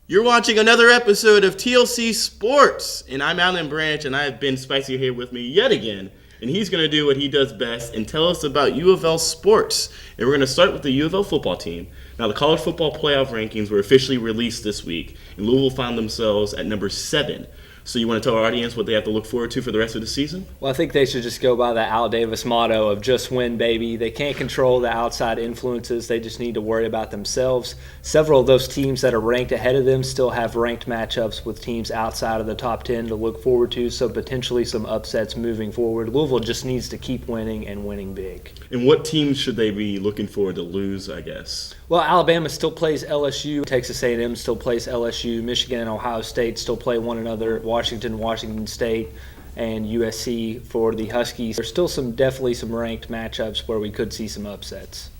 You're watching another episode of TLC Sports, and I'm Alan Branch, and I have Ben Spicer here with me yet again, and he's going to do what he does best and tell us about U of L sports. And we're going to start with the U of L football team. Now, the college football playoff rankings were officially released this week, and Louisville found themselves at number 7. So you want to tell our audience what they have to look forward to for the rest of the season? Well, I think they should just go by the Al Davis motto of just win, baby. They can't control the outside influences. They just need to worry about themselves. Several of those teams that are ranked ahead of them still have ranked matchups with teams outside of the top 10 to look forward to, so potentially some upsets moving forward. Louisville just needs to keep winning and winning big. And what teams should they be looking forward to lose, I guess? Well, Alabama still plays LSU. Texas A&M still plays LSU. Michigan and Ohio State still play one another. Washington State, and USC for the Huskies. There's still definitely some ranked matchups where we could see some upsets.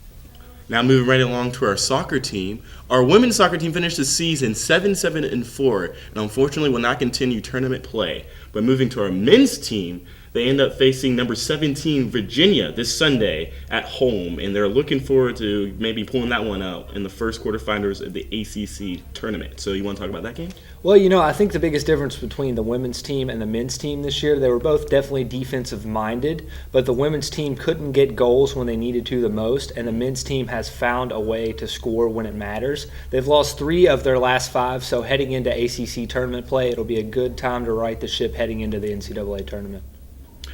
Now moving right along to our soccer team. Our women's soccer team finished the season 7-4, and unfortunately will not continue tournament play. But moving to our men's team, they end up facing number 17 Virginia this Sunday at home, and they're looking forward to maybe pulling that one out in the first quarterfinals of the ACC tournament. So you want to talk about that game? Well, I think the biggest difference between the women's team and the men's team this year, they were both definitely defensive-minded, but the women's team couldn't get goals when they needed to the most, and the men's team has found a way to score when it matters. They've lost 3 of their last 5, so heading into ACC tournament play, it'll be a good time to right the ship heading into the NCAA tournament.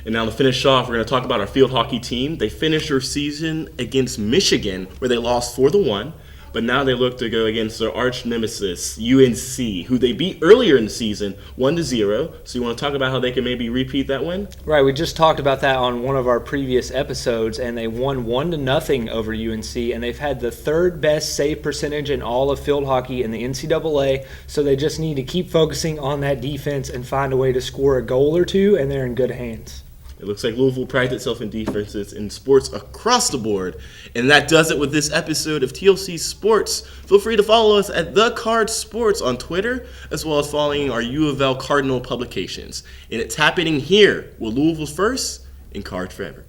And now to finish off, we're going to talk about our field hockey team. They finished their season against Michigan, where they lost 4-1. But now they look to go against their arch nemesis, UNC, who they beat earlier in the season, 1-0. So you want to talk about how they can maybe repeat that win? Right, we just talked about that on one of our previous episodes, and they won 1-0 over UNC, and they've had the 3rd best save percentage in all of field hockey in the NCAA, so they just need to keep focusing on that defense and find a way to score a goal or two, and they're in good hands. It looks like Louisville prides itself in defenses in sports across the board. And that does it with this episode of TLC Sports. Feel free to follow us at The Card Sports on Twitter, as well as following our U of L Cardinal publications. And it's happening here with Louisville's first and Card Forever.